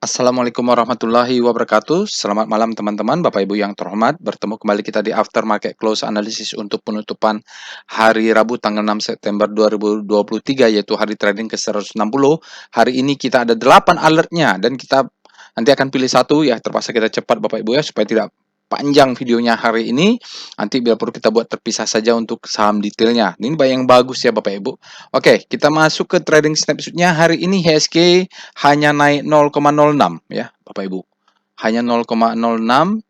Assalamualaikum warahmatullahi wabarakatuh. Selamat malam teman-teman, Bapak Ibu yang terhormat. Bertemu kembali kita di After Market Close Analysis untuk penutupan hari Rabu tanggal 6 September 2023, yaitu hari trading ke-160. Hari ini kita ada 8 alertnya dan kita nanti akan pilih satu ya. Terpaksa kita cepat Bapak Ibu ya supaya tidak panjang videonya hari ini. Nanti bila perlu kita buat terpisah saja untuk saham detailnya. Ini banyak yang bagus ya Bapak Ibu. Oke, kita masuk ke trading snapshotnya. Hari ini HSG hanya naik 0,06 ya Bapak Ibu. Hanya 0,06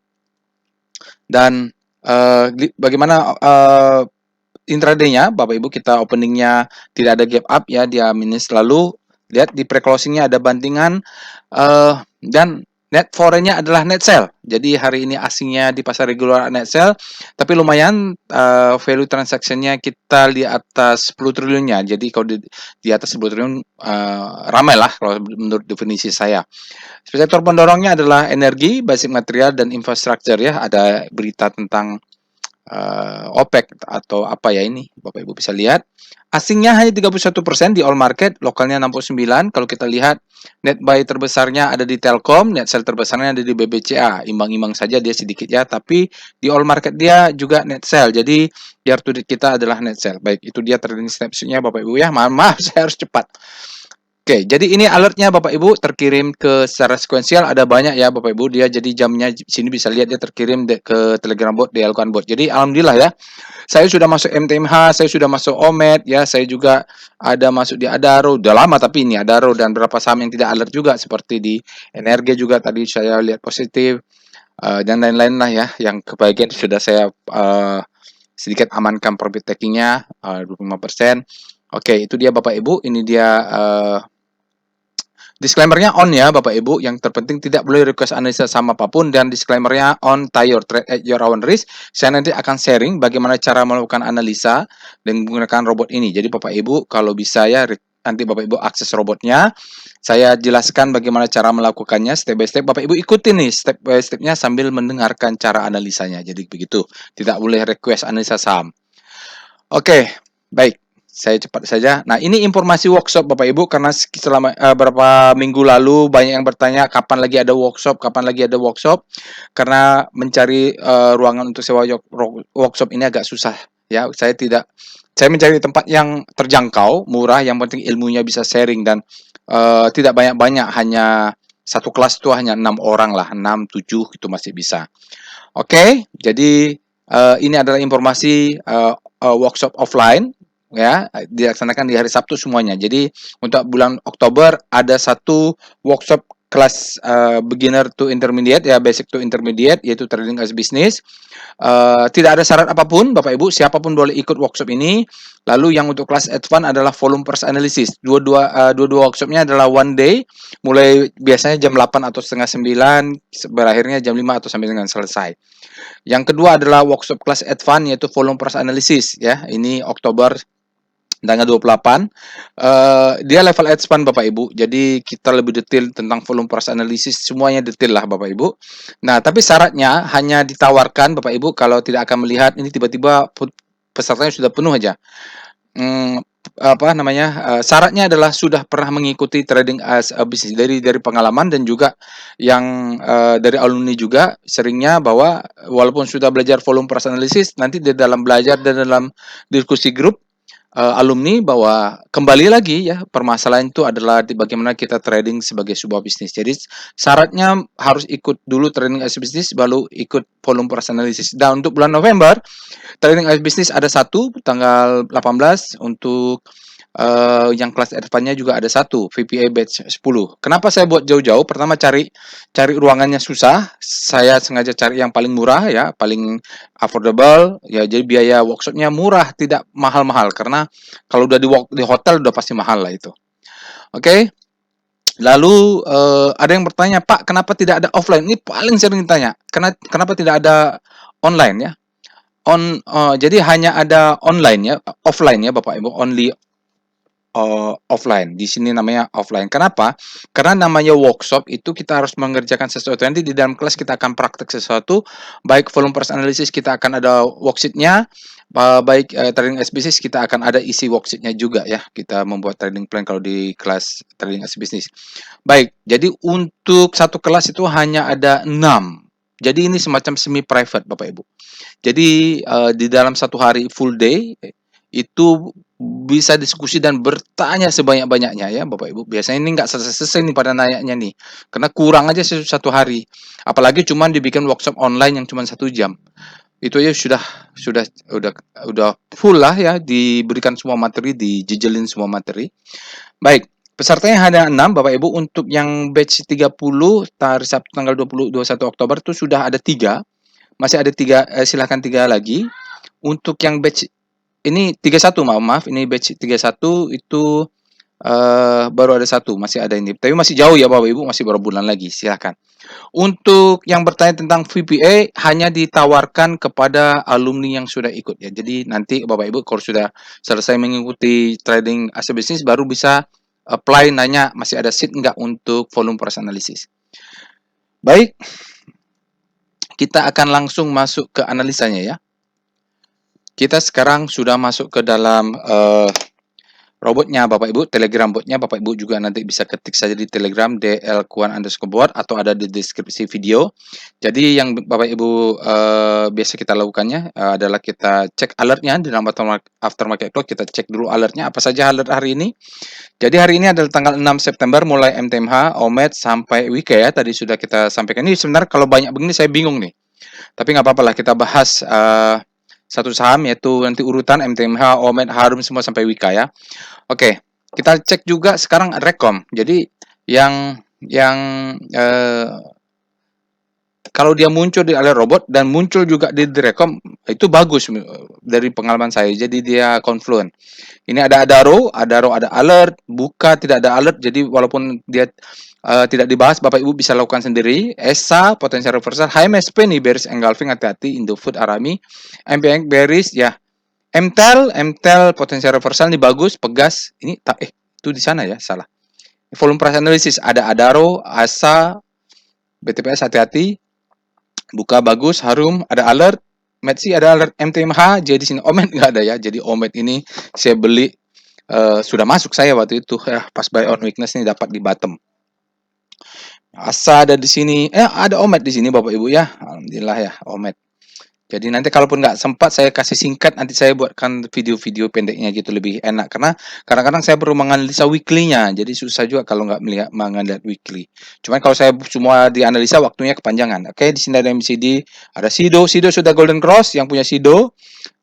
dan bagaimana intraday-nya Bapak Ibu, kita openingnya tidak ada gap up ya, dia minus. Lalu lihat di pre-closingnya ada bantingan dan net foreign-nya adalah net sell. Jadi hari ini asingnya di pasar regular net sell, tapi lumayan value transaction-nya kita di atas 10 triliunnya. Jadi kalau di atas 10 triliun ramai lah kalau menurut definisi saya. Sektor pendorongnya adalah energi, basic material, dan infrastructure ya. Ada berita tentang OPEC atau apa ya ini, Bapak Ibu bisa lihat. Asingnya hanya 31% di all market, lokalnya 69%. Kalau kita lihat net buy terbesarnya ada di Telkom, net sell terbesarnya ada di BBCA. Imbang-imbang saja dia sedikit ya, tapi di all market dia juga net sell. Jadi year to date kita adalah net sell. Baik, itu dia trading snapshot-nya Bapak Ibu ya. Maaf, saya harus cepat. Oke, jadi ini alertnya Bapak Ibu terkirim ke secara sekuensial, ada banyak ya Bapak Ibu, dia jadi jamnya sini bisa lihat dia terkirim ke Telegram bot, di Elcon bot. Jadi alhamdulillah ya. Saya sudah masuk MTMH, saya sudah masuk Omed ya, saya juga ada masuk di Adaro. Udah lama tapi ini Adaro, dan beberapa saham yang tidak alert juga seperti di energi juga tadi saya lihat positif dan lain-lain lah ya, yang kebagian sudah saya sedikit amankan profit takingnya 25%. Oke, itu dia Bapak Ibu, ini dia disclaimer-nya on ya Bapak Ibu, yang terpenting tidak boleh request analisa sama apapun, dan disclaimer-nya on, tie your trade at your own risk. Saya nanti akan sharing bagaimana cara melakukan analisa dengan menggunakan robot ini. Jadi Bapak Ibu kalau bisa ya nanti Bapak Ibu akses robotnya. Saya jelaskan bagaimana cara melakukannya step by step. Bapak Ibu ikutin nih step by step-nya sambil mendengarkan cara analisanya. Jadi begitu. Tidak boleh request analisa saham. Oke, baik. Saya cepat saja. Nah, ini informasi workshop Bapak Ibu, karena selama beberapa minggu lalu banyak yang bertanya kapan lagi ada workshop, kapan lagi ada workshop. Karena mencari ruangan untuk sewa workshop ini agak susah ya. Saya mencari tempat yang terjangkau, murah, yang penting ilmunya bisa sharing, dan tidak banyak-banyak, hanya satu kelas itu hanya 6 orang lah, 6 7 itu masih bisa. Oke, jadi ini adalah informasi workshop offline ya, dilaksanakan di hari Sabtu semuanya. Jadi untuk bulan Oktober ada satu workshop kelas beginner to intermediate ya, basic to intermediate, yaitu trading as business. Tidak ada syarat apapun Bapak Ibu, siapapun boleh ikut workshop ini. Lalu yang untuk kelas advance adalah volume price analysis. Dua workshopnya adalah one day, mulai biasanya jam 8 atau setengah 9, berakhirnya jam 5 atau sampai dengan selesai. Yang kedua adalah workshop kelas advance, yaitu volume price analysis ya. Ini Oktober tanggal 28. Dia level advance Bapak Ibu. Jadi kita lebih detail tentang volume price analysis, semuanya detail lah Bapak Ibu. Nah, tapi syaratnya hanya ditawarkan Bapak Ibu kalau tidak akan melihat ini tiba-tiba pesertanya sudah penuh aja. Syaratnya adalah sudah pernah mengikuti trading as a business, dari pengalaman, dan juga yang dari alumni juga seringnya bahwa walaupun sudah belajar volume price analysis, nanti di dalam belajar dan dalam diskusi grup alumni bahwa kembali lagi ya, permasalahan itu adalah di bagaimana kita trading sebagai sebuah bisnis. Jadi syaratnya harus ikut dulu trading as a business, baru ikut volume price analysis. Dan untuk bulan November trading as business ada satu tanggal 18, untuk yang kelas advance-nya juga ada satu, VPA batch 10. Kenapa saya buat jauh-jauh? Pertama, cari ruangannya susah. Saya sengaja cari yang paling murah ya, paling affordable ya. Jadi biaya workshopnya murah, tidak mahal-mahal, karena kalau udah di hotel udah pasti mahal lah itu. Oke. Lalu ada yang bertanya, Pak, kenapa tidak ada offline? Ini paling sering ditanya. Kenapa tidak ada online ya? Jadi hanya ada online ya, offline ya Bapak Ibu, only offline. Di sini namanya offline. Kenapa? Karena namanya workshop itu kita harus mengerjakan sesuatu. Nanti di dalam kelas kita akan praktek sesuatu, baik volume price analysis kita akan ada worksheet-nya, baik trading as business kita akan ada isi worksheet-nya juga ya. Kita membuat trading plan kalau di kelas trading as business. Baik, jadi untuk satu kelas itu hanya ada 6. Jadi ini semacam semi private Bapak Ibu. Jadi di dalam satu hari full day itu bisa diskusi dan bertanya sebanyak-banyaknya ya Bapak Ibu. Biasanya ini nggak selesai-selesai nih pada nanyanya nih. Karena kurang aja satu hari. Apalagi cuma dibikin workshop online yang cuma 1 jam. Itu ya udah full lah ya, diberikan semua materi, dijejelin semua materi. Baik, pesertanya ada 6 Bapak Ibu. Untuk yang batch 30 hari Sabtu tanggal 21 Oktober itu sudah ada 3. Masih ada 3, silahkan 3 lagi. Untuk yang batch ini 31, maaf, ini batch 31 itu baru ada 1, masih ada ini. Tapi masih jauh ya Bapak Ibu, masih beberapa bulan lagi, silahkan. Untuk yang bertanya tentang VPA hanya ditawarkan kepada alumni yang sudah ikut ya. Jadi nanti Bapak Ibu kalau sudah selesai mengikuti trading as a business baru bisa apply nanya masih ada seat enggak untuk volume price analysis. Baik, kita akan langsung masuk ke analisanya ya. Kita sekarang sudah masuk ke dalam robotnya Bapak Ibu, Telegram botnya Bapak Ibu juga nanti bisa ketik saja di Telegram dlkuan_board atau ada di deskripsi video. Jadi yang Bapak Ibu biasa kita lakukannya adalah kita cek alertnya di dalam aftermarket clock, kita cek dulu alertnya apa saja alert hari ini. Jadi hari ini adalah tanggal 6 September mulai MTMH, OMED sampai Wike ya, tadi sudah kita sampaikan. Ini sebenarnya kalau banyak begini saya bingung nih. Tapi nggak apa-apa lah, kita bahas satu saham yaitu nanti urutan MTMH, OMED, Harum semua sampai Wika ya. Oke, kita cek juga sekarang Rekom. Jadi yang kalau dia muncul di alert robot dan muncul juga di Rekom itu bagus dari pengalaman saya. Jadi dia confluent. Ini ada Adaro ada alert, buka tidak ada alert. Jadi walaupun dia tidak dibahas, Bapak Ibu bisa lakukan sendiri. ESA, potensial reversal, HMSP nih, bearish engulfing, hati-hati, Indofood, Arami, MPN bearish, ya. MTEL, potensial reversal nih bagus, Pegas. Ini itu di sana ya, salah. Volume price analysis, ada Adaro, ASA, BTPS, hati-hati. Buka bagus, Harum, ada alert. Metsi ada alert, MTMH, jadi sini OMED nggak ada ya. Jadi OMED ini saya beli sudah masuk saya waktu itu ya, pas buy on weakness ini dapat di bottom. Asa ada di sini, ada OMED di sini Bapak Ibu ya, alhamdulillah ya OMED. Jadi nanti kalaupun nggak sempat saya kasih singkat, nanti saya buatkan video-video pendeknya gitu lebih enak karena kadang-kadang saya perlu menganalisa weekly-nya, jadi susah juga kalau nggak melihat menganalisis weekly. Cuman kalau saya semua dianalisa waktunya kepanjangan. Oke, di sini ada MCD, ada Sido sudah golden cross yang punya Sido.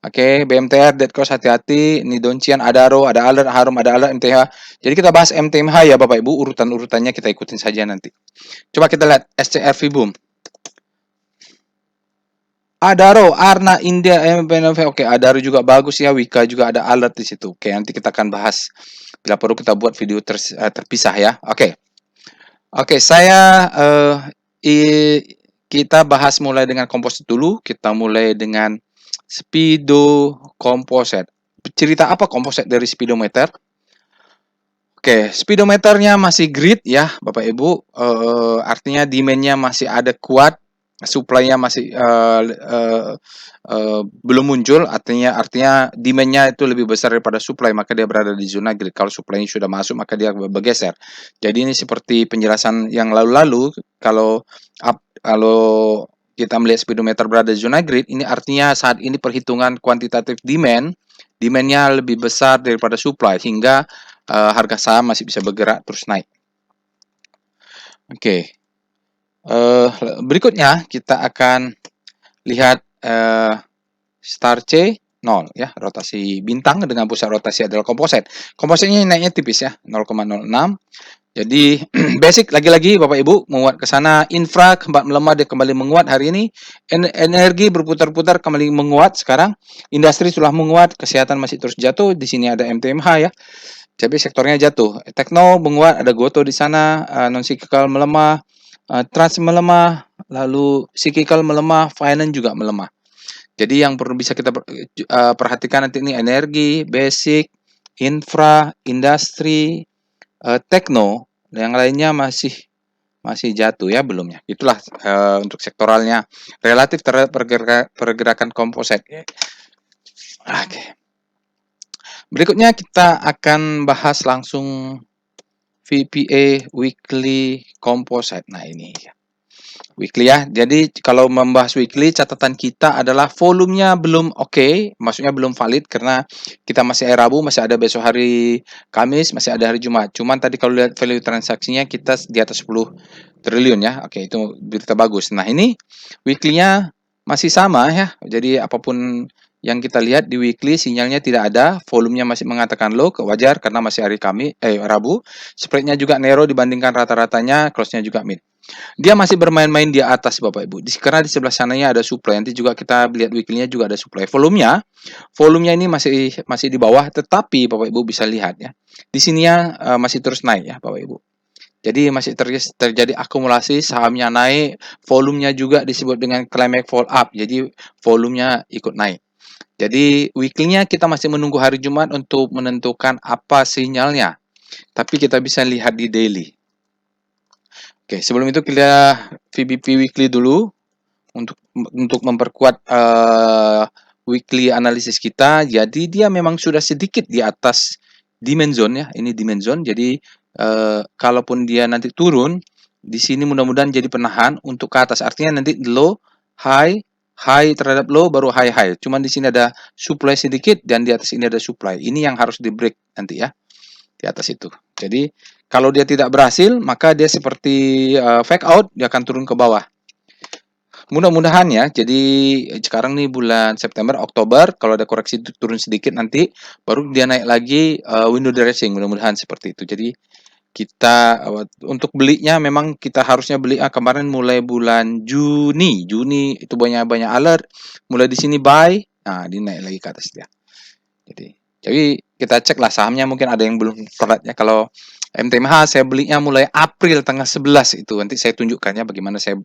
Oke, BMTR, dead cross, hati-hati. Ini Doncian, Adaro, ada alert, Harum, ada alert, MTH. Jadi kita bahas MTMH ya Bapak Ibu, urutan-urutannya kita ikutin saja nanti. Coba kita lihat SCRV Boom. Adaro, Arna, India, MPNV. Oke, Adaro juga bagus ya, Wika juga ada alert di situ. Oke, nanti kita akan bahas. Bila perlu kita buat video terpisah ya. Oke. Oke, kita bahas mulai dengan komposit dulu. Kita mulai dengan Speedo Composite. Cerita apa komposit dari speedometer? Oke, speedometernya masih grid ya, Bapak Ibu. Artinya demand-nya masih ada kuat, supply-nya masih belum muncul. Artinya demand-nya itu lebih besar daripada supply, maka dia berada di zona grid. Kalau supply-nya sudah masuk, maka dia bergeser. Jadi ini seperti penjelasan yang lalu-lalu. Kalau kita melihat speedometer berada di zona grid, ini artinya saat ini perhitungan kuantitatif demand-nya lebih besar daripada supply, hingga harga saham masih bisa bergerak terus naik. Oke. Berikutnya kita akan lihat star C 0 ya, rotasi bintang dengan pusat rotasi adalah komposit. Kompositnya naiknya tipis ya, 0,06. Jadi basic lagi-lagi Bapak Ibu menguat ke sana, infra melemah, dia kembali menguat hari ini. Energi berputar-putar kembali menguat sekarang. Industri sudah menguat, kesehatan masih terus jatuh. Di sini ada MTMH ya. Jadi sektornya jatuh. Tekno menguat, ada Goto di sana, non cyclical melemah, trans melemah, lalu cyclical melemah, finance juga melemah. Jadi yang perlu bisa kita perhatikan nanti ini energi, basic, infra, industri, tekno, yang lainnya masih jatuh ya belum ya. Itulah untuk sektoralnya relatif terhadap pergerakan komposit. Oke. Berikutnya kita akan bahas langsung VPA Weekly Composite. Nah ini ya. Weekly ya. Jadi kalau membahas weekly, catatan kita adalah volumenya belum oke, maksudnya belum valid karena kita masih hari Rabu, masih ada besok hari Kamis, masih ada hari Jumat. Cuman tadi kalau lihat value transaksinya kita di atas 10 triliun ya. Oke, itu berita bagus. Nah, ini weekly-nya masih sama ya. Jadi apapun yang kita lihat di weekly sinyalnya tidak ada, volumenya masih mengatakan low, wajar karena masih hari Rabu. Spread-nya juga narrow dibandingkan rata-ratanya, close-nya juga mid. Dia masih bermain-main di atas Bapak Ibu. Karena di sebelah sananya ada supply. Nanti juga kita lihat weekly-nya juga ada supply. Volumenya ini masih di bawah, tetapi Bapak Ibu bisa lihat ya. Di sininya masih terus naik ya Bapak Ibu. Jadi masih terjadi akumulasi, sahamnya naik, volumenya juga disebut dengan climax fall up. Jadi volumenya ikut naik. Jadi weekly-nya kita masih menunggu hari Jumat untuk menentukan apa sinyalnya. Tapi kita bisa lihat di daily. Oke, sebelum itu kita VBP weekly dulu untuk memperkuat weekly analisis kita. Jadi dia memang sudah sedikit di atas demand zone ya. Ini demand zone. Jadi kalaupun dia nanti turun, di sini mudah-mudahan jadi penahan untuk ke atas. Artinya nanti low, high, high terhadap low baru high high. Cuman di sini ada supply sedikit dan di atas ini ada supply. Ini yang harus di break nanti ya. Di atas itu. Jadi kalau dia tidak berhasil, maka dia seperti fake out, dia akan turun ke bawah. Mudah-mudahan ya. Jadi sekarang nih bulan September, Oktober, kalau ada koreksi turun sedikit nanti, baru dia naik lagi window dressing. Mudah-mudahan seperti itu. Jadi kita untuk belinya memang kita harusnya beli kemarin mulai bulan Juni. Juni itu banyak alert. Mulai di sini buy, nah dia naik lagi ke atas dia. Jadi kita cek lah sahamnya, mungkin ada yang belum telat ya. Kalau MTMH saya belinya mulai April tanggal 11 itu. Nanti saya tunjukkannya bagaimana saya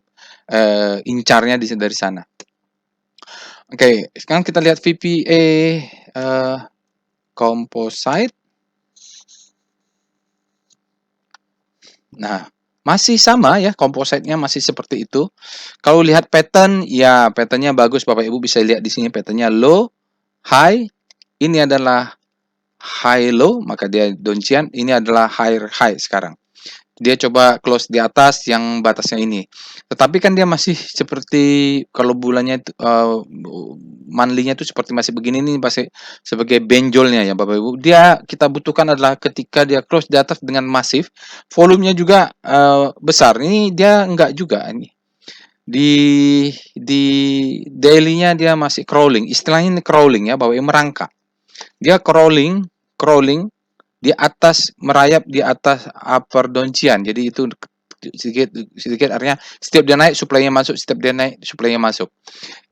incarnya dari sana. Oke, sekarang kita lihat VPA Composite. Nah, masih sama ya, composite-nya masih seperti itu. Kalau lihat pattern, ya pattern-nya bagus Bapak Ibu bisa lihat di sini pattern-nya low, high. Ini adalah high low, maka dia doncian. Ini adalah high sekarang. Dia coba close di atas yang batasnya ini. Tetapi kan dia masih seperti kalau bulannya monthly-nya itu seperti masih begini nih, masih sebagai benjolnya ya Bapak Ibu. Kita butuhkan adalah ketika dia close di atas dengan masif, volumenya juga besar. Ini dia enggak juga ini. Di daily-nya dia masih crawling. Istilahnya ini crawling ya, Bapak Ibu, merangkak. Dia crawling di atas, merayap di atas upper doncian. Jadi itu sedikit artinya setiap dia naik supply-nya masuk, setiap dia naik supply-nya masuk.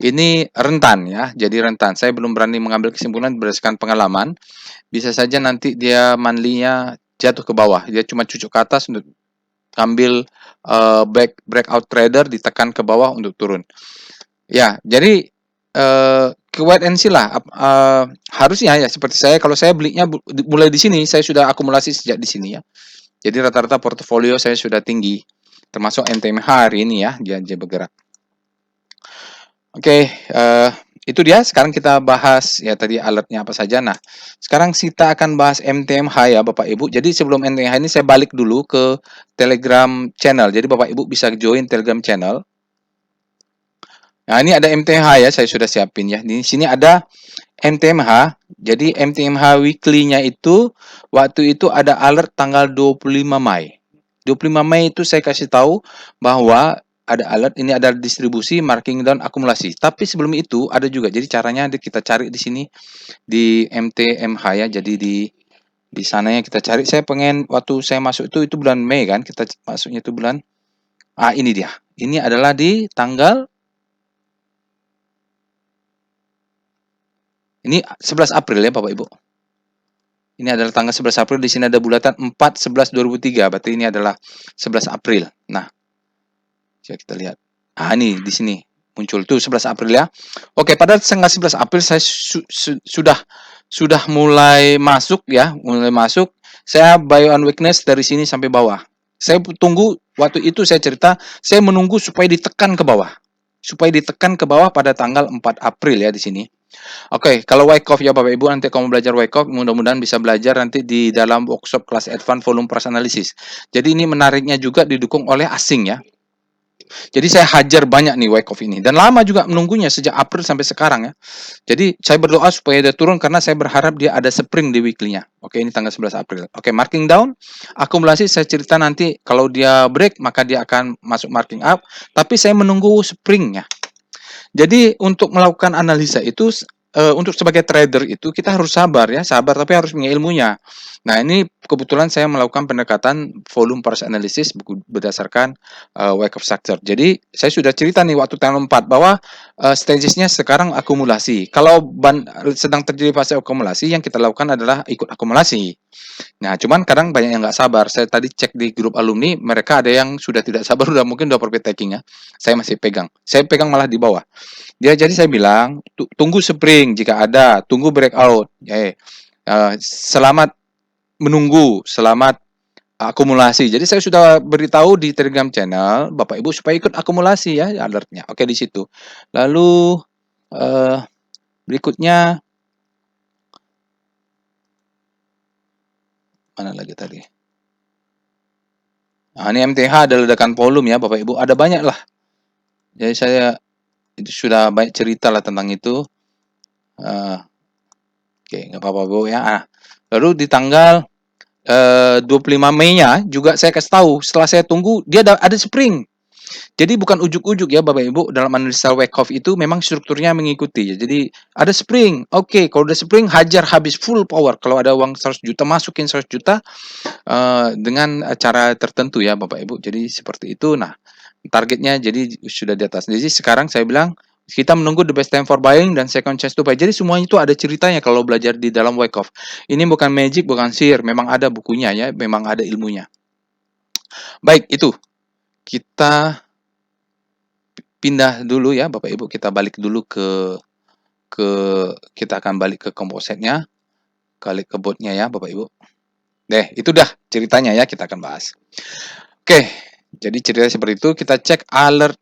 Ini rentan ya, jadi rentan. Saya belum berani mengambil kesimpulan berdasarkan pengalaman. Bisa saja nanti dia monthly-nya jatuh ke bawah. Dia cuma cucuk ke atas untuk ambil breakout trader, ditekan ke bawah untuk turun. Ya, jadi ke wait and see lah. Harusnya ya seperti saya, kalau saya belinya mulai di sini, saya sudah akumulasi sejak di sini ya. Jadi rata-rata portofolio saya sudah tinggi, termasuk NTMH hari ini ya, dia bergerak. Oke, itu dia. Sekarang kita bahas ya tadi alertnya apa saja. Nah, sekarang kita akan bahas MTMH ya Bapak Ibu. Jadi sebelum MTMH ini saya balik dulu ke Telegram channel. Jadi Bapak Ibu bisa join Telegram channel. Nah, ini ada MTMH ya, saya sudah siapin ya. Di sini ada MTMH. Jadi MTMH weekly-nya itu waktu itu ada alert tanggal 25 Mei. 25 Mei itu saya kasih tahu bahwa ada alert, ini ada distribusi, marking down, akumulasi. Tapi sebelum itu ada juga. Jadi caranya kita cari di sini di MTMH ya. Jadi di sananya kita cari. Saya pengen waktu saya masuk itu bulan Mei kan. Kita masuknya itu bulan ini dia. Ini adalah di tanggal ini 11 April ya Bapak Ibu. Ini adalah tanggal 11 April. Di sini ada bulatan 4/11/2003. Berarti ini adalah 11 April. Nah, coba kita lihat. Ini di sini muncul tuh 11 April ya. Oke, pada tanggal 11 April saya sudah sudah mulai masuk ya, mulai masuk. Saya buy on weakness dari sini sampai bawah. Saya tunggu waktu itu saya cerita, saya menunggu supaya ditekan ke bawah. Supaya ditekan ke bawah pada tanggal 4 April ya di sini. Oke, kalau Wyckoff ya Bapak Ibu, nanti kamu belajar Wyckoff, mudah-mudahan bisa belajar nanti di dalam workshop kelas Advanced Volume Price Analysis. Jadi ini menariknya juga didukung oleh asing ya. Jadi saya hajar banyak nih Wyckoff ini dan lama juga menunggunya sejak April sampai sekarang ya. Jadi saya berdoa supaya dia turun karena saya berharap dia ada spring di weekly-nya. Oke, ini tanggal 11 April. Oke, marking down, akumulasi saya cerita nanti kalau dia break maka dia akan masuk marking up, tapi saya menunggu spring-nya. Jadi untuk melakukan analisa itu untuk sebagai trader itu kita harus sabar ya, sabar tapi harus punya ilmunya. Nah, ini kebetulan saya melakukan pendekatan volume price analysis berdasarkan Wyckoff structure. Jadi, saya sudah cerita nih waktu tanggal 4 bahwa stages-nya sekarang akumulasi. Kalau sedang terjadi fase akumulasi, yang kita lakukan adalah ikut akumulasi. Nah, cuman kadang banyak yang nggak sabar. Saya tadi cek di grup alumni, mereka ada yang sudah tidak sabar, udah mungkin udah profit taking ya. Saya masih pegang. Saya pegang malah di bawah. Jadi saya bilang, tunggu spring jika ada, tunggu breakout. Selamat menunggu, selamat akumulasi. Jadi saya sudah beritahu di Telegram channel Bapak Ibu supaya ikut akumulasi ya alertnya. Oke di situ. Lalu berikutnya mana lagi tadi? Nah, ini MTH ada ledakan volume ya Bapak Ibu. Ada banyak lah. Jadi saya itu sudah banyak cerita lah tentang itu. Oke, nggak apa-apa Bu ya. Lalu di tanggal 25 Mei-nya juga saya kasih tahu, setelah saya tunggu dia ada spring. Jadi bukan ujuk-ujuk ya Bapak Ibu, dalam analisa Wyckoff itu memang strukturnya mengikuti ya. Jadi ada spring. Oke, kalau udah spring hajar habis full power. Kalau ada uang 100 juta masukin 100 juta dengan cara tertentu ya Bapak Ibu. Jadi seperti itu. Nah, targetnya jadi sudah di atas. Jadi sekarang saya bilang kita menunggu the best time for buying dan second chance to buy. Jadi semuanya itu ada ceritanya kalau belajar di dalam Wyckoff. Ini bukan magic, bukan sihir. Memang ada bukunya ya, memang ada ilmunya. Baik, itu. Kita pindah dulu ya Bapak Ibu, kita balik dulu ke kita akan balik ke kompositnya, balik ke botnya ya Bapak Ibu. Itu dah ceritanya ya, kita akan bahas. Oke, jadi cerita seperti itu, kita cek alert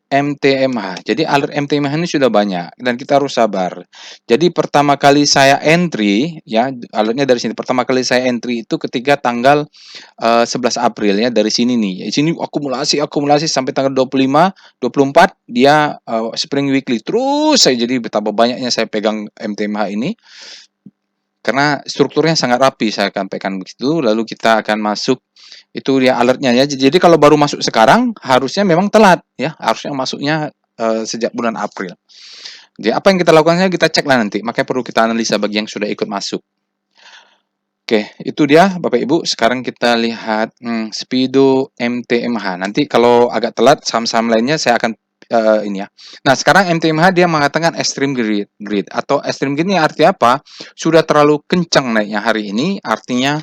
MTMH. Jadi alert MTMH ini sudah banyak dan kita harus sabar. Jadi pertama kali saya entry ya, alertnya dari sini. Pertama kali saya entry itu ketika tanggal 11 April ya, dari sini nih. Di sini akumulasi sampai tanggal 25, 24 dia spring weekly. Terus saya jadi betapa banyaknya saya pegang MTMH ini karena strukturnya sangat rapi, saya akan sampaikan begitu. Lalu kita akan masuk, itu dia alertnya ya. Jadi kalau baru masuk sekarang harusnya memang telat ya, harusnya masuknya sejak bulan April. Jadi apa yang kita lakukannya kita cek lah nanti. Makanya perlu kita analisa bagi yang sudah ikut masuk. Oke, itu dia Bapak Ibu. Sekarang kita lihat Speedo MTMH. Nanti kalau agak telat saham-saham lainnya saya akan ini ya. Nah, sekarang MTMH dia mengatakan extreme greed atau extreme greed ini artinya apa? Sudah terlalu kencang naiknya hari ini, artinya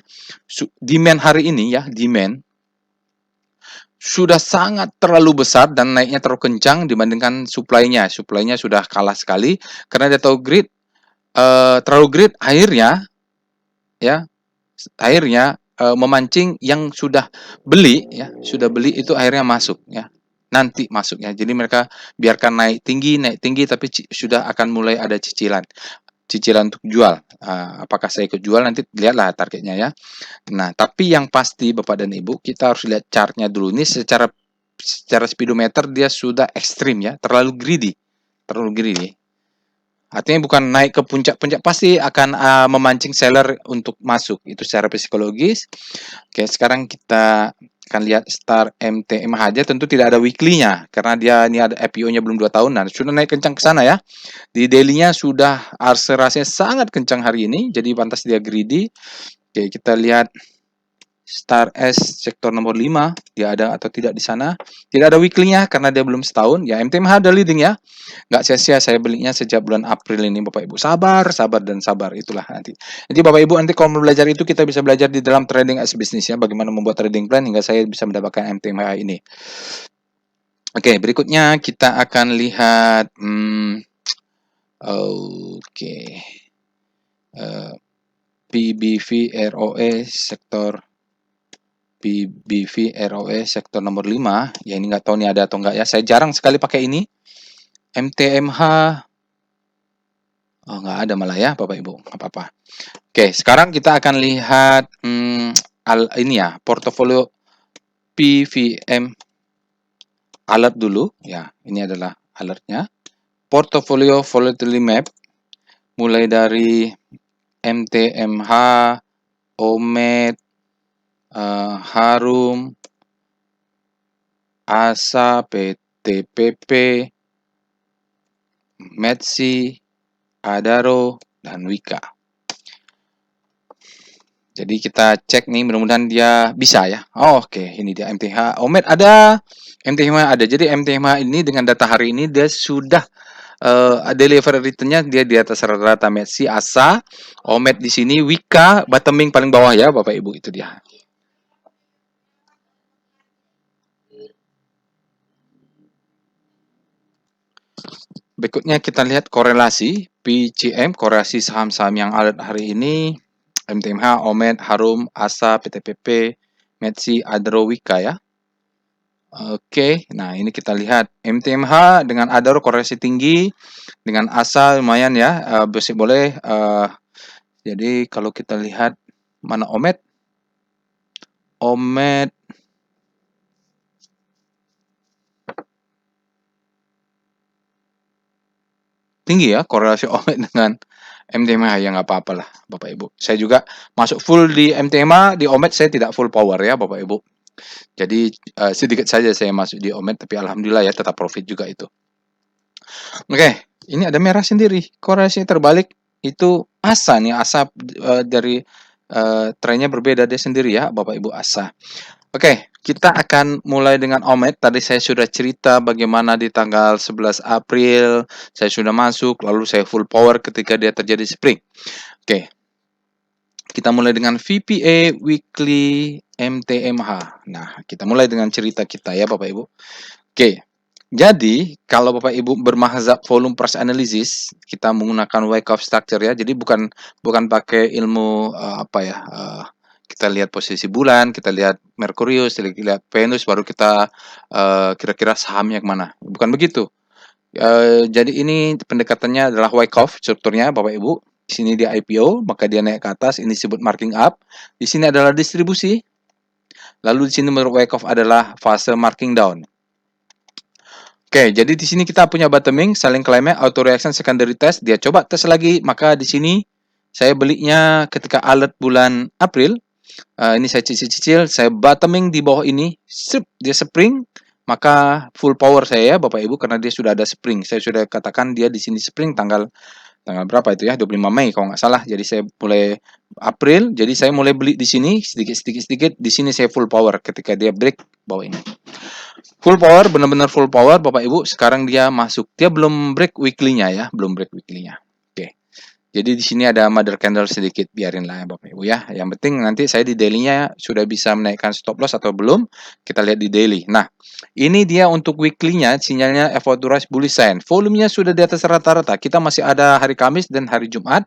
demand hari ini ya, demand sudah sangat terlalu besar dan naiknya terlalu kencang dibandingkan supply-nya. Supply-nya sudah kalah sekali karena dia tahu greed terlalu greed akhirnya ya memancing yang sudah beli ya, sudah beli itu akhirnya masuk ya. Nanti masuknya. Jadi mereka biarkan naik tinggi tapi sudah akan mulai ada cicilan. Cicilan untuk jual. Apakah saya ikut jual nanti lihatlah targetnya ya. Nah, tapi yang pasti Bapak dan Ibu, kita harus lihat chartnya dulu. Ini secara speedometer dia sudah ekstrim ya, terlalu greedy. Terlalu greedy. Artinya bukan naik ke puncak-puncak, pasti akan memancing seller untuk masuk. Itu secara psikologis. Oke, sekarang kita akan lihat Star MTMH aja, tentu tidak ada weekly-nya karena dia ini ada IPO-nya belum 2 tahunan. Sudah naik kencang ke sana ya. Di daily-nya sudah akselerasinya sangat kencang hari ini, jadi pantas dia greedy. Oke, kita lihat Star S sektor nomor 5, dia ada atau tidak di sana. Tidak ada weekly-nya karena dia belum setahun. Ya, MTMH ada leading ya. Nggak sia-sia saya belinya sejak bulan April ini Bapak Ibu. Sabar, sabar dan sabar. Itulah nanti. Jadi Bapak Ibu nanti kalau mau belajar itu kita bisa belajar di dalam trading as business ya. Bagaimana membuat trading plan hingga saya bisa mendapatkan MTMH ini. Oke, berikutnya kita akan lihat. Oke. PBV ROE sektor nomor 5. Ya ini nggak tahu nih ada atau enggak ya. Saya jarang sekali pakai ini. MTMH nggak ada malah ya Bapak Ibu. Nggak apa-apa. Oke, sekarang kita akan lihat ini ya, portofolio PVM alert dulu. Ya, ini adalah alertnya. Portofolio volatility map mulai dari MTMH, OMED, Harum, ASA, PTPP, Metsi, Adaro, dan Wika. Jadi kita cek nih, mudah-mudahan dia bisa ya. Oke, ini dia MTH. OMED ada, MTH ada. Jadi MTH ini dengan data hari ini dia sudah delivery return-nya dia di atas rata-rata. Metsi, ASA, OMED di sini, Wika bottoming paling bawah ya Bapak Ibu, itu dia. Berikutnya kita lihat korelasi PCM, korelasi saham-saham yang alert hari ini. MTMH, OMED, Harum, ASA, PTPP, Metsi, Adaro, Wika ya. Oke, nah ini kita lihat MTMH dengan Adaro korelasi tinggi, dengan ASA lumayan ya, boleh. Jadi kalau kita lihat mana OMED, tinggi ya korelasi OMED dengan MTMH, ya nggak apa-apa lah Bapak Ibu. Saya juga masuk full di MTMH, di OMED saya tidak full power ya Bapak Ibu. Jadi sedikit saja saya masuk di OMED, tapi alhamdulillah ya tetap profit juga itu. Oke, ini ada merah sendiri. Korelasi terbalik itu ASA nih, ASA dari trennya berbeda dia sendiri ya Bapak Ibu, ASA. Oke, kita akan mulai dengan OMED. Tadi saya sudah cerita bagaimana di tanggal 11 April saya sudah masuk, lalu saya full power ketika dia terjadi spring. Oke, kita mulai dengan VPA Weekly MTMH. Nah, kita mulai dengan cerita kita ya Bapak Ibu. Oke, jadi kalau Bapak Ibu bermazhab volume price analysis, kita menggunakan Wyckoff structure ya. Jadi bukan pakai ilmu kita lihat posisi bulan, kita lihat Merkurius, kita lihat Venus, baru kita kira-kira sahamnya kemana. Bukan begitu. Jadi ini pendekatannya adalah Wyckoff strukturnya Bapak Ibu. Di sini dia IPO, maka dia naik ke atas. Ini disebut marking up. Di sini adalah distribusi. Lalu di sini menurut Wyckoff adalah fase marking down. Oke, jadi di sini kita punya bottoming, selling climax, auto reaction, secondary test. Dia coba tes lagi, maka di sini saya belinya ketika alert bulan April. Ini saya cicil-cicil, saya bottoming di bawah ini, dia spring, maka full power saya ya Bapak Ibu, karena dia sudah ada spring. Saya sudah katakan dia di sini spring tanggal berapa itu ya, 25 Mei kalau nggak salah. Jadi saya mulai April, jadi saya mulai beli di sini sedikit. Di sini saya full power ketika dia break bawah ini. Full power, benar-benar full power Bapak Ibu. Sekarang dia masuk, dia belum break weekly-nya ya, belum break weekly-nya. Oke. Jadi di sini ada mother candle sedikit, biarin lah ya Bapak Ibu ya. Yang penting nanti saya di daily-nya sudah bisa menaikkan stop loss atau belum, kita lihat di daily. Nah, ini dia untuk weekly-nya, sinyalnya effort to rise bullish sign. Volumenya sudah di atas rata-rata. Kita masih ada hari Kamis dan hari Jumat.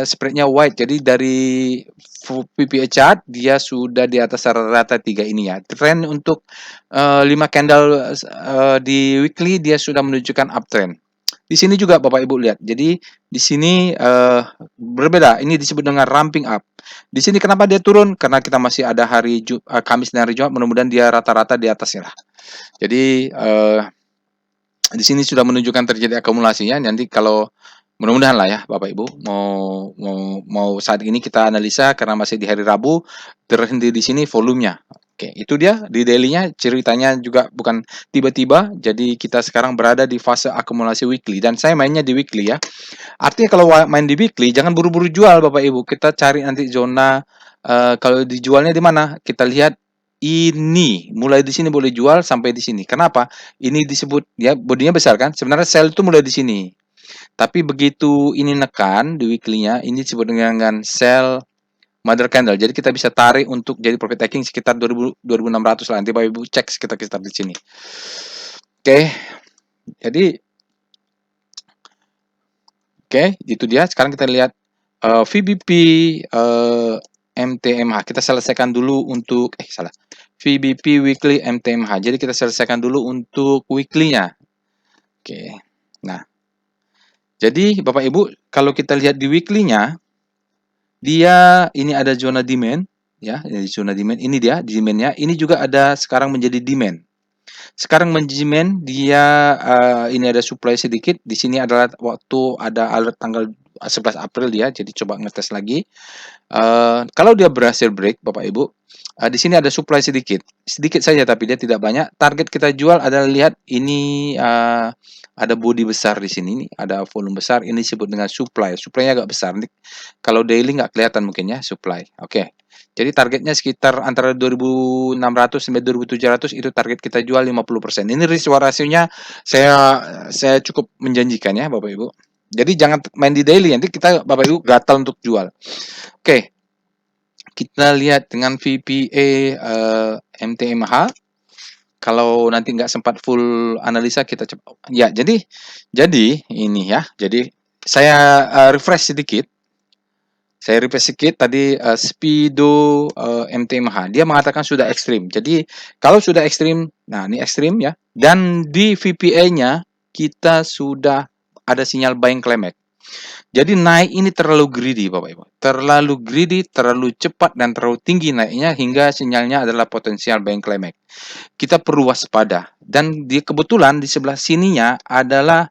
Spread-nya white. Jadi dari PPA chart dia sudah di atas rata-rata 3 ini ya. Trend untuk 5 candle di weekly dia sudah menunjukkan uptrend. Di sini juga Bapak Ibu lihat. Jadi di sini berbeda. Ini disebut dengan ramping up. Di sini kenapa dia turun? Karena kita masih ada hari Kamis dan hari Jumat. Mudah-mudahan dia rata-rata di atasnya lah. Jadi di sini sudah menunjukkan terjadi akumulasinya. Nanti kalau mudah-mudahan lah ya Bapak Ibu mau saat ini kita analisa karena masih di hari Rabu, terhenti di sini volumenya. Oke, itu dia di daily-nya. Ceritanya juga bukan tiba-tiba. Jadi kita sekarang berada di fase akumulasi weekly dan saya mainnya di weekly ya. Artinya kalau main di weekly jangan buru-buru jual Bapak Ibu. Kita cari nanti zona kalau dijualnya di mana? Kita lihat ini mulai di sini boleh jual sampai di sini. Kenapa? Ini disebut ya bodinya besar kan? Sebenarnya sell itu mulai di sini. Tapi begitu ini nekan di weekly-nya, ini disebut dengan sell mother candle. Jadi kita bisa tarik untuk jadi profit taking sekitar 2.600 lah. Nanti Bapak Ibu cek sekitar di sini. Oke. Jadi Oke, itu dia. Sekarang kita lihat VBP MTMH. Kita selesaikan dulu untuk VBP weekly MTMH. Jadi kita selesaikan dulu untuk weekly-nya. Oke. Nah, jadi Bapak Ibu, kalau kita lihat di weekly-nya, dia ini ada zona demand ya, ini zona demand. Ini dia demand-nya. Ini juga ada sekarang menjadi demand. Sekarang demand dia ini ada supply sedikit. Di sini adalah waktu ada alert tanggal 11 April dia. Jadi coba ngetes lagi. Kalau dia berhasil break, Bapak Ibu, di sini ada supply sedikit saja, tapi dia tidak banyak. Target kita jual adalah lihat ini ada body besar di sini, nih ada volume besar. Ini disebut dengan supply. Supply-nya agak besar. Nih, kalau daily nggak kelihatan mungkin ya supply. Oke. Jadi targetnya sekitar antara 2.600 sampai 2.700 itu target kita jual 50%. Ini risk rasionya saya cukup menjanjikan ya Bapak Ibu. Jadi jangan main di daily, nanti kita Bapak Ibu gatal untuk jual. Oke, kita lihat dengan VPA MTMH. Kalau nanti nggak sempat full analisa kita coba. Ya, jadi ini ya. Jadi saya refresh sedikit. Saya refresh sedikit tadi Speedo MTMH. Dia mengatakan sudah ekstrim. Jadi kalau sudah ekstrim, nah ini ekstrim ya. Dan di VPA-nya kita sudah ada sinyal buying climax. Jadi naik ini terlalu greedy Bapak Ibu. Terlalu greedy, terlalu cepat dan terlalu tinggi naiknya hingga sinyalnya adalah potensial buying climax. Kita perlu waspada. Dan kebetulan di sebelah sininya adalah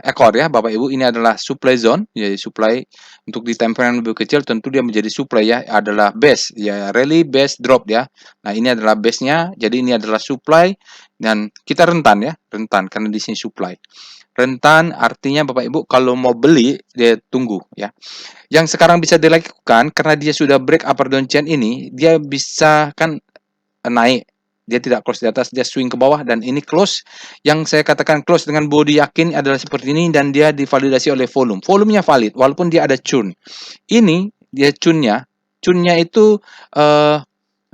ekor ya Bapak Ibu. Ini adalah supply zone, jadi supply untuk di time frame lebih kecil tentu dia menjadi supply ya, adalah base ya, rally base drop ya. Nah, ini adalah base-nya, jadi ini adalah supply dan kita rentan ya, rentan karena di sini supply. Rentan artinya Bapak Ibu kalau mau beli dia tunggu ya. Yang sekarang bisa dilakukan karena dia sudah break upper downtrend ini, dia bisa kan naik. Dia tidak close di atas, dia swing ke bawah dan ini close. Yang saya katakan close dengan body yakin adalah seperti ini dan dia divalidasi oleh volume. Volumenya valid walaupun dia ada churn. Ini dia churn-nya. Churn-nya itu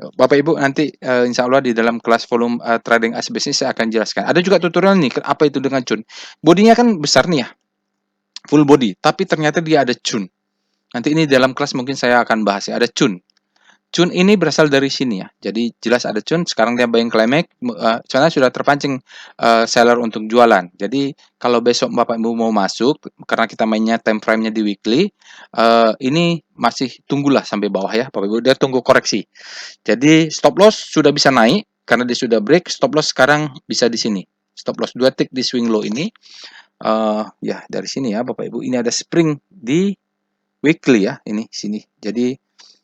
Bapak Ibu nanti insya Allah di dalam kelas volume trading as business saya akan jelaskan. Ada juga tutorial nih apa itu dengan churn. Bodinya kan besar nih ya, full body, tapi ternyata dia ada churn. Nanti ini dalam kelas mungkin saya akan bahas ya, ada churn. Churn ini berasal dari sini ya. Jadi jelas ada churn. Sekarang dia buying climax. Karena sudah terpancing seller untuk jualan. Jadi kalau besok Bapak Ibu mau masuk, karena kita mainnya time frame-nya di weekly, ini masih tunggulah sampai bawah ya Bapak Ibu. Dia tunggu koreksi. Jadi stop loss sudah bisa naik karena dia sudah break. Stop loss sekarang bisa di sini. Stop loss 2 tick di swing low ini. Ya dari sini ya Bapak Ibu. Ini ada spring di weekly ya. Ini sini. Jadi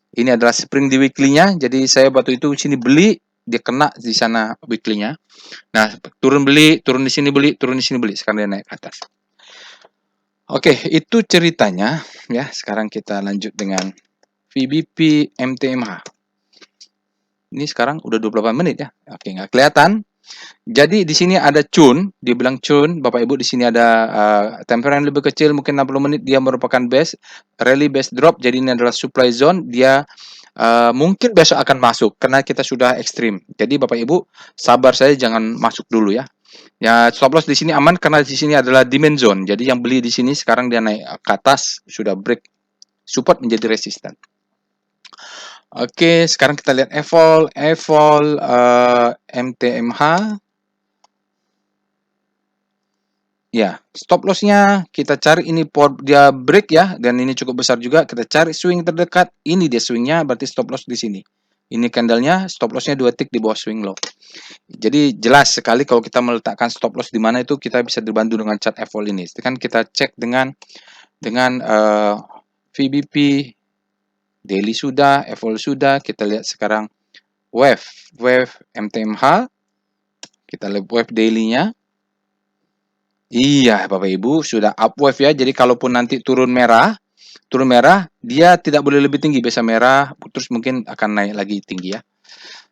ini adalah spring di weekly-nya. Jadi saya waktu itu sini beli, dia kena di sana weekly-nya. Nah, turun beli, turun di sini beli, turun di sini beli. Sekarang dia naik ke atas. Oke, itu ceritanya ya. Sekarang kita lanjut dengan VBP MTMH. Ini sekarang udah 28 menit ya. Oke, nggak kelihatan. Jadi di sini ada churn, dia bilang churn, Bapak Ibu di sini ada time frame lebih kecil mungkin 60 menit dia merupakan base, rally base drop, jadi ini adalah supply zone, dia mungkin besok akan masuk karena kita sudah ekstrim. Jadi Bapak Ibu sabar saja jangan masuk dulu ya. Ya stop loss di sini aman karena di sini adalah demand zone. Jadi yang beli di sini sekarang dia naik ke atas sudah break support menjadi resisten. Oke, sekarang kita lihat evol MTMH. Ya, stop loss-nya kita cari ini dia break ya, dan ini cukup besar juga. Kita cari swing terdekat. Ini dia swing-nya, berarti stop loss di sini. Ini candle-nya, stop loss-nya 2 tick di bawah swing low. Jadi jelas sekali kalau kita meletakkan stop loss di mana itu kita bisa dibantu dengan chart evol ini. Kan kita cek dengan VBP daily sudah, evol sudah. Kita lihat sekarang wave MTMH. Kita lihat wave daily-nya. Iya, Bapak Ibu, sudah upwave ya. Jadi kalaupun nanti turun merah, dia tidak boleh lebih tinggi. Biasa merah, terus mungkin akan naik lagi tinggi ya.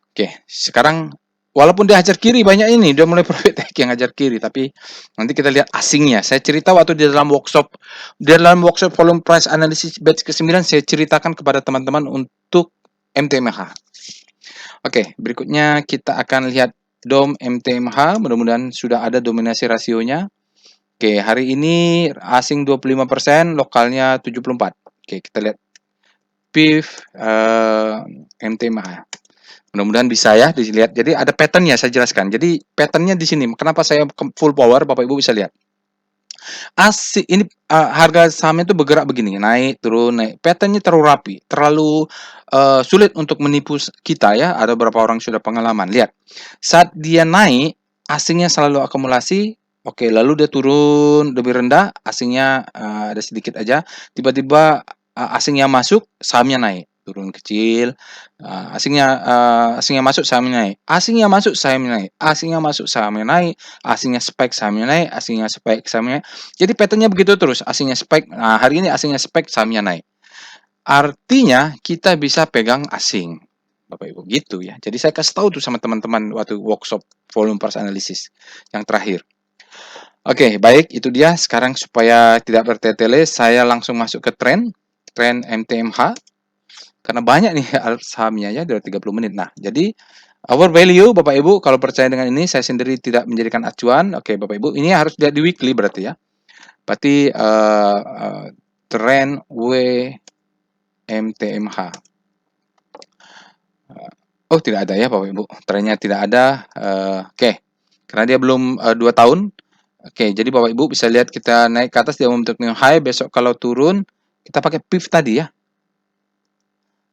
Oke, sekarang walaupun dia hajar kiri banyak ini, dia mulai profit taking yang hajar kiri. Tapi nanti kita lihat asingnya. Saya cerita waktu di dalam workshop volume price analysis batch ke-9, saya ceritakan kepada teman-teman untuk MTMH. Oke, berikutnya kita akan lihat DOM MTMH. Mudah-mudahan sudah ada dominasi rasionya. Oke, hari ini asing 25%, lokalnya 74. Oke, kita lihat PIF MTMA. Mudah-mudahan bisa ya dilihat. Jadi ada pattern-nya saya jelaskan. Jadi pattern-nya di sini. Kenapa saya full power? Bapak Ibu bisa lihat. Asik ini harga sahamnya itu bergerak begini, naik, turun, naik. Pattern-nya terlalu rapi, terlalu sulit untuk menipu kita ya. Ada beberapa orang sudah pengalaman. Lihat, saat dia naik, asingnya selalu akumulasi. Oke, lalu dia turun lebih rendah, asingnya ada sedikit aja. Tiba-tiba asingnya masuk, sahamnya naik. Turun kecil, asingnya masuk, sahamnya naik. Asingnya masuk, sahamnya naik. Asingnya masuk, sahamnya naik. Asingnya spike, sahamnya naik. Asingnya spike, sahamnya naik. Jadi pattern-nya begitu terus, asingnya spike. Nah, hari ini asingnya spike, sahamnya naik. Artinya kita bisa pegang asing. Bapak Ibu gitu ya. Jadi saya kasih tahu tuh sama teman-teman waktu workshop volume price analysis yang terakhir. Oke, baik, itu dia. Sekarang supaya tidak bertele-tele, saya langsung masuk ke tren MTMH. Karena banyak nih sahamnya ya, dari 30 menit. Nah, jadi our value Bapak Ibu, kalau percaya dengan ini, saya sendiri tidak menjadikan acuan. Oke, Bapak Ibu, ini harus lihat di weekly berarti ya. Berarti tren WMTMH. Oh, tidak ada ya Bapak Ibu. Trennya tidak ada. Oke. Karena dia belum 2 tahun. Oke, jadi Bapak Ibu bisa lihat kita naik ke atas dia membentuk new high, besok kalau turun kita pakai PIF tadi ya.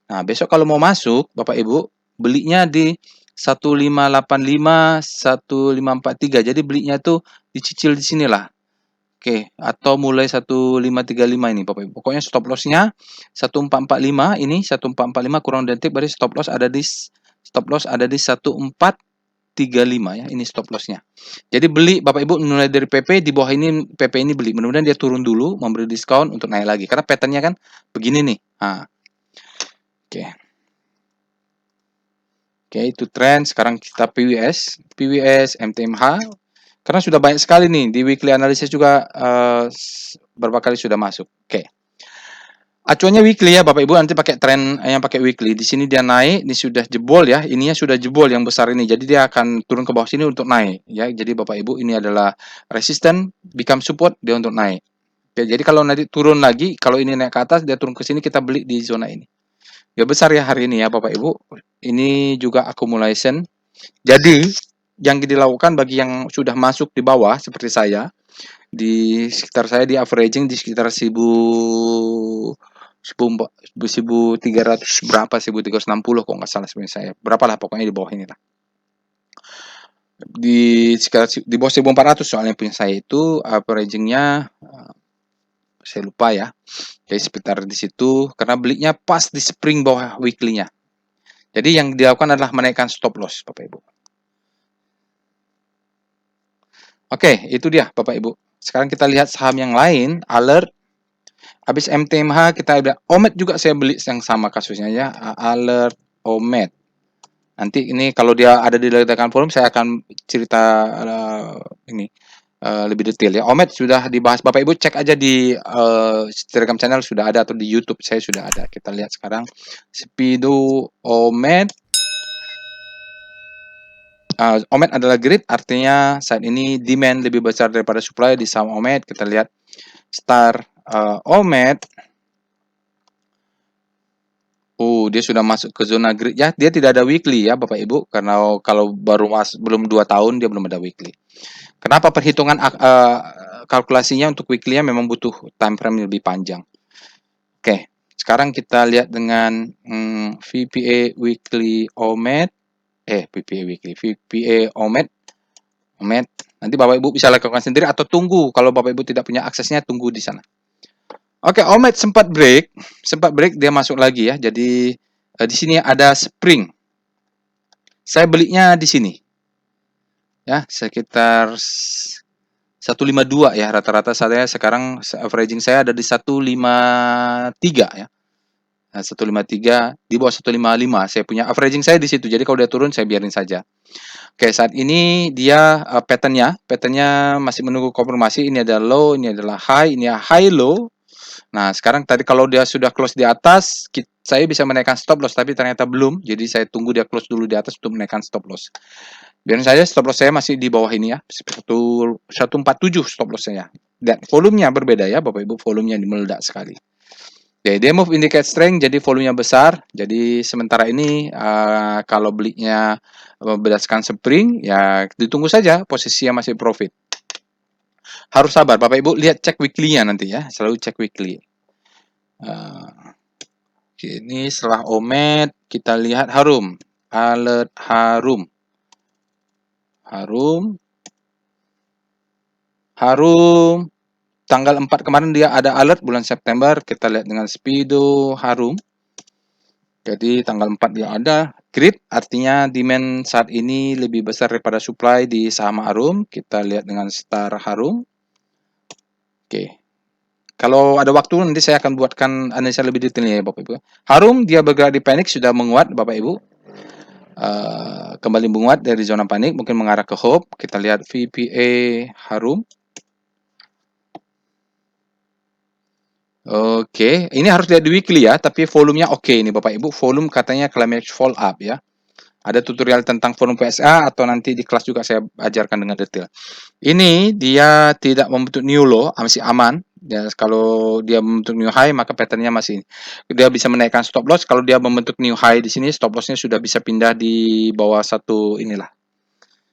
Nah, besok kalau mau masuk Bapak Ibu belinya di 1585, 1543. Jadi belinya tuh dicicil di sinilah. Oke, atau mulai 1535 ini Bapak Ibu. Pokoknya stop loss-nya 1445 ini 1445 kurang detik berarti stop loss ada di 1435 ya. Ini stop loss-nya. Jadi beli Bapak Ibu mulai dari PP di bawah ini PP ini beli. Mudah-mudahan dia turun dulu memberi diskon untuk naik lagi karena pattern-nya kan begini nih. Nah, oke. Oke, itu tren. Sekarang kita PWS, MTMH. Karena sudah banyak sekali nih di weekly analysis juga beberapa kali sudah masuk. Oke. Acuannya weekly ya Bapak Ibu, nanti pakai tren yang pakai weekly. Di sini dia naik, ini sudah jebol ya. Ininya sudah jebol yang besar ini. Jadi dia akan turun ke bawah sini untuk naik ya. Jadi Bapak Ibu ini adalah resisten, become support dia untuk naik. Oke, jadi kalau nanti turun lagi, kalau ini naik ke atas dia turun ke sini kita beli di zona ini. Ya besar ya hari ini ya Bapak Ibu. Ini juga accumulation. Jadi yang dilakukan bagi yang sudah masuk di bawah seperti saya, di sekitar saya di averaging di sekitar 1300 berapa 1360 kok nggak salah sebenarnya saya. Berapalah pokoknya di bawah ini lah. Di sekitar di bawah 1400 soalnya punya saya itu averagingnya saya lupa ya. Jadi sekitar di situ karena belinya pas di spring bawah weekly-nya. Jadi yang dilakukan adalah menaikkan stop loss Bapak Ibu. Oke, itu dia Bapak Ibu. Sekarang kita lihat saham yang lain, Alert. Habis MTMH kita ada Omed juga saya beli yang sama kasusnya ya, Alert Omed. Nanti ini kalau dia ada di ledakan forum saya akan cerita ini lebih detail ya. Omed sudah dibahas Bapak Ibu cek aja di Telegram channel sudah ada atau di YouTube saya sudah ada. Kita lihat sekarang Speedo Omed. Omed adalah grid, artinya saat ini demand lebih besar daripada supply di saham Omed. Kita lihat Star Omed. Dia sudah masuk ke zona grid ya. Dia tidak ada weekly ya Bapak Ibu, karena kalau baru belum 2 tahun dia belum ada weekly. Kenapa perhitungan kalkulasinya untuk weekly-nya memang butuh time frame lebih panjang. Oke, sekarang kita lihat dengan VPA weekly Omed. VPA Omed. Nanti Bapak Ibu bisa lakukan sendiri atau tunggu kalau Bapak Ibu tidak punya aksesnya tunggu di sana. Oke, Omed sempat break dia masuk lagi ya. Jadi di sini ada spring. Saya belinya di sini. Ya, sekitar 152 ya rata-rata saya sekarang averaging saya ada di 153 ya. Nah, 153 di bawah 155 saya punya averaging saya di situ. Jadi kalau dia turun saya biarin saja. Oke, saat ini dia patternnya masih menunggu konfirmasi. Ini adalah low, ini adalah high, ini high low. Nah, sekarang tadi kalau dia sudah close di atas, saya bisa menaikkan stop loss, tapi ternyata belum. Jadi saya tunggu dia close dulu di atas untuk menaikkan stop loss. Biarin saja stop loss saya masih di bawah ini ya, 147 stop loss saya. Dan volumenya berbeda ya, Bapak Ibu, volumenya meledak sekali. Oke, dia move indicate strength, jadi volumenya besar. Jadi sementara ini kalau belinya berdasarkan spring, ya ditunggu saja, posisinya masih profit. Harus sabar, Bapak Ibu, lihat cek weekly-nya nanti ya, selalu cek weekly. Ini setelah Omed, kita lihat Harum. Alert Harum. Harum. Tanggal 4 kemarin dia ada alert bulan September. Kita lihat dengan Speedo Harum. Jadi tanggal 4 dia ada. Grid artinya demand saat ini lebih besar daripada supply di saham Harum. Kita lihat dengan Star Harum. Oke. Kalau ada waktu nanti saya akan buatkan analisa lebih detailnya ya Bapak Ibu. Harum dia bergerak di panic sudah menguat Bapak Ibu. Kembali menguat dari zona panik, mungkin mengarah ke hope. Kita lihat VPA Harum. Oke, ini harus lihat di weekly ya, tapi volumenya oke ini Bapak Ibu. Volume katanya climax fall up ya. Ada tutorial tentang volume PSA atau nanti di kelas juga saya ajarkan dengan detail. Ini dia tidak membentuk new low, masih aman. Ya, kalau dia membentuk new high maka patternnya masih dia bisa menaikkan stop loss. Kalau dia membentuk new high di sini stop lossnya sudah bisa pindah di bawah satu inilah.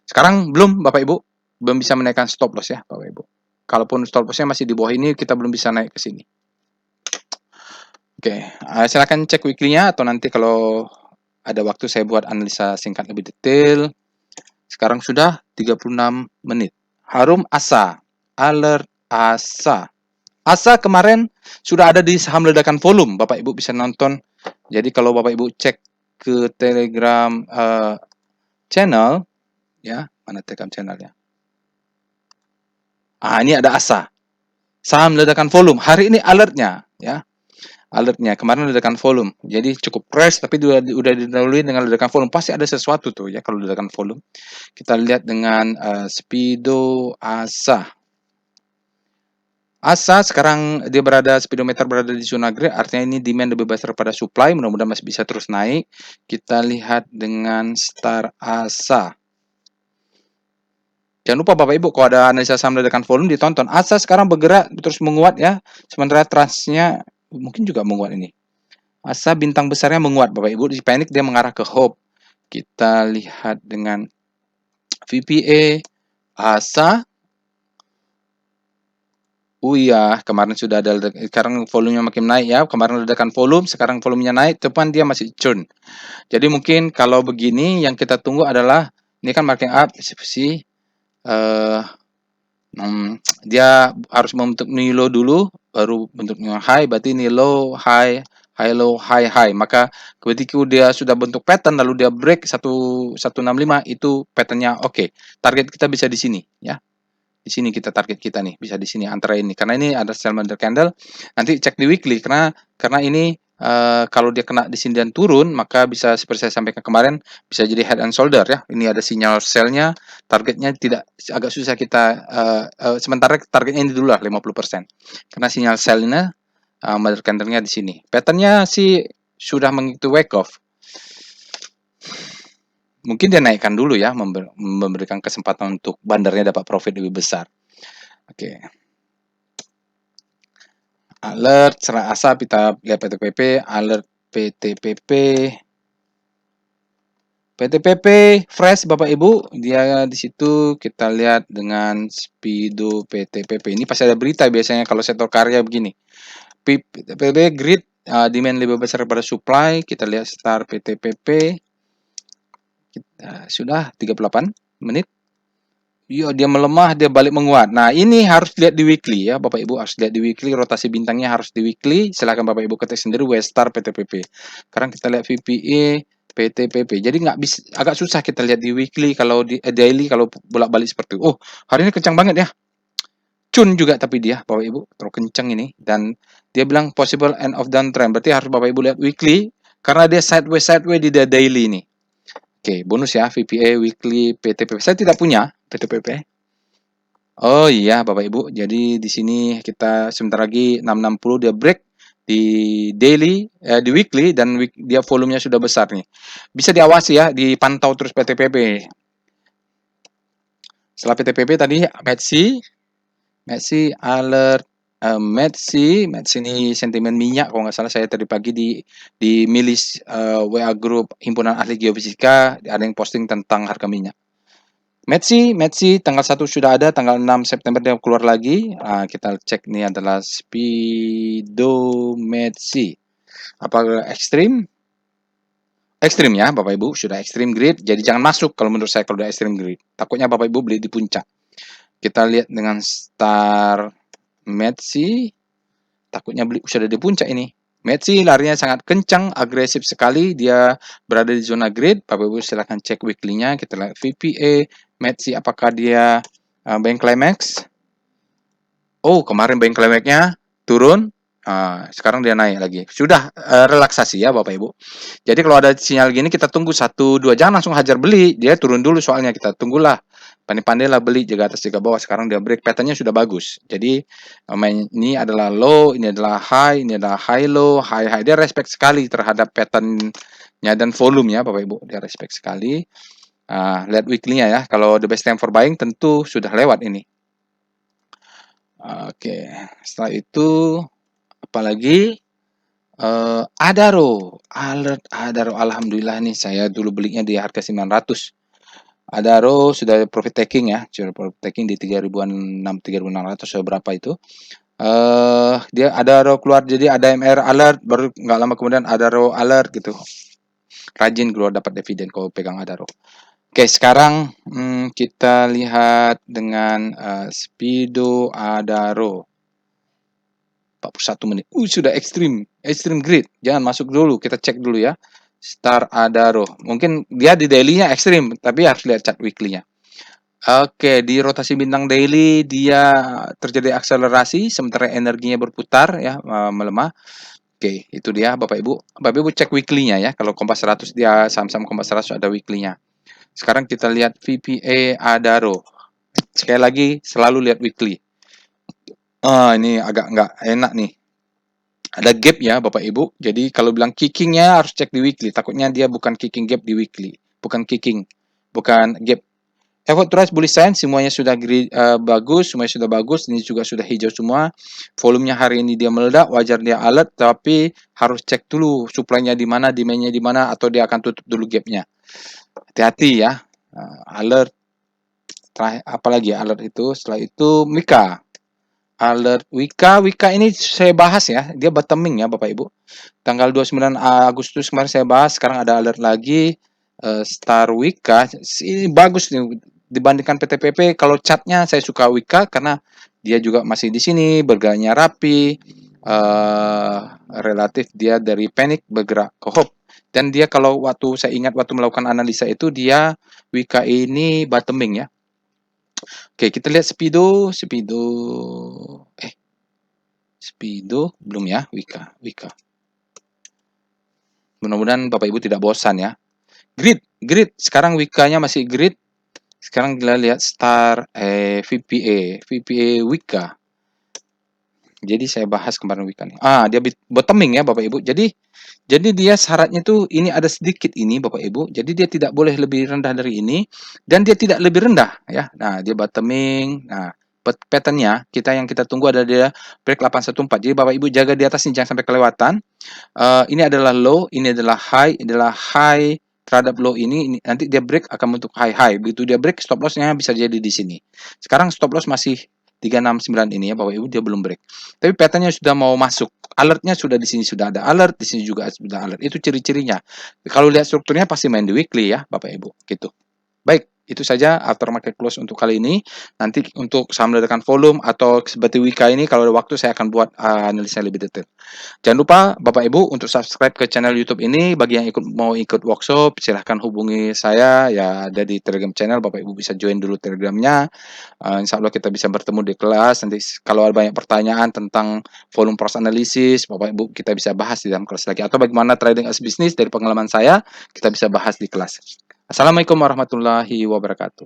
Sekarang belum Bapak Ibu, belum bisa menaikkan stop loss ya Bapak Ibu. Kalaupun stop lossnya masih di bawah ini kita belum bisa naik ke sini. Oke, silakan cek weekly-nya atau nanti kalau ada waktu saya buat analisa singkat lebih detail. Sekarang sudah 36 menit. Harum Asa, alert Asa. Asa kemarin sudah ada di saham ledakan volume, Bapak Ibu bisa nonton. Jadi kalau Bapak Ibu cek ke Telegram channel, ya mana Telegram channelnya? Ini ada Asa, saham ledakan volume. Hari ini alertnya, ya. Alertnya kemarin ledakan volume, jadi cukup crash tapi udah didahului dengan ledakan volume, pasti ada sesuatu tuh ya kalau ledakan volume. Kita lihat dengan Speedo Asa. Asa sekarang dia speedometer berada di zona grey, artinya ini demand lebih besar daripada supply, mudah-mudahan masih bisa terus naik. Kita lihat dengan Star Asa. Jangan lupa Bapak Ibu kalau ada analisa saham ledakan volume ditonton. Asa sekarang bergerak terus menguat ya, sementara transnya mungkin juga menguat ini. Asa bintang besarnya menguat Bapak Ibu, di panic dia mengarah ke hope. Kita lihat dengan VPA Asa. Iya, kemarin sudah ada, sekarang volumenya makin naik ya. Kemarin ledakan volume, sekarang volumenya naik, depan dia masih churn. Jadi mungkin kalau begini yang kita tunggu adalah ini kan marking up sih dia harus membentuk new low dulu, baru bentuk new high, berarti new low, high, high low, high high. Maka ketika dia sudah bentuk pattern lalu dia break 165 itu patternnya oke. Target kita bisa di sini ya. Di sini kita target kita nih, bisa di sini antara ini. Karena ini ada sell under candle. Nanti cek di weekly karena ini kalau dia kena di sini dan turun, maka bisa seperti saya sampaikan kemarin, bisa jadi head and shoulder ya. Ini ada sinyal sell-nya, targetnya tidak agak susah kita sementara targetnya ini dulu lah 50%. Karena sinyal sell-nya mother candle-nya di sini. Pattern-nya sih sudah mengikuti wake off. Mungkin dia naikkan dulu ya, memberikan kesempatan untuk bandarnya dapat profit lebih besar. Oke. Alert Serah Asap, kita lihat PTPP, alert PTPP. PTPP fresh Bapak Ibu, dia di situ kita lihat dengan Speedo PTPP. Ini pasti ada berita biasanya kalau sektor karya begini. PTPP grid demand lebih besar daripada supply. Kita lihat Star PTPP. Sudah 38 menit. Iya, dia melemah, dia balik menguat. Nah, ini harus lihat di weekly ya, Bapak Ibu harus lihat di weekly, rotasi bintangnya harus di weekly. Silakan Bapak Ibu ketik sendiri Westar PTPP. Sekarang kita lihat VPA PTPP. Jadi nggak bisa, agak susah kita lihat di weekly kalau di daily kalau bolak-balik seperti itu. Oh, hari ini kencang banget ya. Cun juga tapi dia Bapak Ibu terlalu kencang ini dan dia bilang possible end of downtrend. Berarti harus Bapak Ibu lihat weekly karena dia sideways di daily ini. Oke, bonus ya VPA weekly PTPP. Saya tidak punya PTPP. Oh iya Bapak Ibu, jadi di sini kita sebentar lagi 6.60 dia break di daily, di weekly dan dia volumenya sudah besar nih. Bisa diawasi ya, dipantau terus PTPP. Setelah PTPP tadi Metsi alert, Metsi ini sentimen minyak kalau nggak salah saya tadi pagi di milis WA grup Himpunan Ahli Geofisika ada yang posting tentang harga minyak. Metsi tanggal 1 sudah ada, tanggal 6 September dia keluar lagi. Nah, kita cek ini adalah Metsi. Apakah ekstrim? Ekstrim ya Bapak Ibu, sudah ekstrim grid. Jadi jangan masuk kalau menurut saya kalau udah ekstrim grid. Takutnya Bapak Ibu beli di puncak. Kita lihat dengan star Metsi, takutnya beli sudah di puncak ini. Metsi larinya sangat kencang, agresif sekali, dia berada di zona grid. Bapak Ibu silahkan cek weekly-nya, kita lihat VPA, Metsi apakah dia bank climax. Oh, kemarin bank climax-nya turun, sekarang dia naik lagi. Sudah relaksasi ya Bapak Ibu. Jadi kalau ada sinyal gini kita tunggu 1-2, jangan langsung hajar beli, dia turun dulu soalnya kita tunggulah. Pandai-pandai lah beli jaga atas jaga bawah. Sekarang dia break, pattern-nya sudah bagus. Jadi ini adalah low, ini adalah high, ini adalah high low, high high. Dia respect sekali terhadap pattern-nya dan volume ya Bapak Ibu. Dia respect sekali. Lihat weekly-nya ya. Kalau the best time for buying tentu sudah lewat ini. Oke, setelah itu apalagi Adaro, Adaro alhamdulillah nih saya dulu belinya di harga 900. Adaro sudah profit taking ya, sudah profit taking di 3.600 3.600 berapa itu. Dia Adaro keluar jadi ada MR alert, baru nggak lama kemudian Adaro alert gitu. Rajin keluar dapat dividen kalau pegang Adaro. Oke, sekarang kita lihat dengan Speedo Adaro. 41 menit. Sudah ekstrim grid. Jangan masuk dulu, kita cek dulu ya. Star Adaro. Mungkin dia di daily-nya ekstrim, tapi harus lihat chart weekly-nya. Oke, di rotasi bintang daily dia terjadi akselerasi sementara energinya berputar ya, melemah. Oke, itu dia Bapak Ibu. Bapak Ibu cek weekly-nya ya. Kalau Kompas 100 dia saham-saham Kompas 100 ada weekly-nya. Sekarang kita lihat VPA Adaro. Sekali lagi selalu lihat weekly. Ini agak nggak enak nih. Ada gap ya Bapak Ibu. Jadi kalau bilang kickingnya harus cek di weekly. Takutnya dia bukan kicking gap di weekly. Bukan kicking. Bukan gap. Effort Trust bullish sign semuanya sudah bagus. Semuanya sudah bagus. Ini juga sudah hijau semua. Volumenya hari ini dia meledak. Wajar dia alert. Tapi harus cek dulu supply-nya di mana, demand-nya di mana. Atau dia akan tutup dulu gap-nya. Hati-hati ya. Alert. Apalagi alert itu. Setelah itu Mika. Alert Wika ini saya bahas ya, dia bottoming ya Bapak Ibu. Tanggal 29 Agustus kemarin saya bahas, sekarang ada alert lagi. Star Wika ini bagus nih dibandingkan PTPP. Kalau chartnya saya suka Wika karena dia juga masih di sini, bergeraknya rapi, relatif dia dari panic bergerak ke hope. Dan dia kalau saya ingat waktu melakukan analisa itu dia Wika ini bottoming ya. Oke, kita lihat Speedo belum ya, Wika. Mudah-mudahan Bapak Ibu tidak bosan ya. Grid. Sekarang Wika-nya masih grid. Sekarang kita lihat star VPA Wika. Jadi saya bahas kemarin Wika nih. Dia bottoming ya Bapak Ibu. Jadi dia syaratnya tuh ini ada sedikit ini Bapak Ibu. Jadi dia tidak boleh lebih rendah dari ini dan dia tidak lebih rendah ya. Nah, dia bottoming. Nah, pattern-nya yang kita tunggu ada dia break 814. Jadi Bapak Ibu jaga di atas ini jangan sampai kelewatan. Ini adalah low, ini adalah high terhadap low ini nanti dia break akan bentuk high. Begitu dia break stop loss-nya bisa jadi di sini. Sekarang stop loss masih 369 ini ya Bapak Ibu, dia belum break. Tapi pattern-nya sudah mau masuk. Alertnya sudah di sini sudah ada alert, di sini juga sudah alert. Itu ciri-cirinya. Kalau lihat strukturnya pasti main di weekly ya Bapak Ibu, gitu. Baik, itu saja aftermarket close untuk kali ini. Nanti untuk saham ledakan volume atau seperti Wika ini kalau ada waktu saya akan buat analisa lebih detail. Jangan lupa Bapak Ibu untuk subscribe ke channel YouTube ini. Bagi yang mau ikut workshop silahkan hubungi saya ya, ada di Telegram channel. Bapak Ibu bisa join dulu Telegramnya. Insya Allah kita bisa bertemu di kelas. Nanti kalau ada banyak pertanyaan tentang volume price analysis, Bapak Ibu kita bisa bahas di dalam kelas lagi. Atau bagaimana trading as business dari pengalaman saya, kita bisa bahas di kelas. Assalamualaikum warahmatullahi wabarakatuh.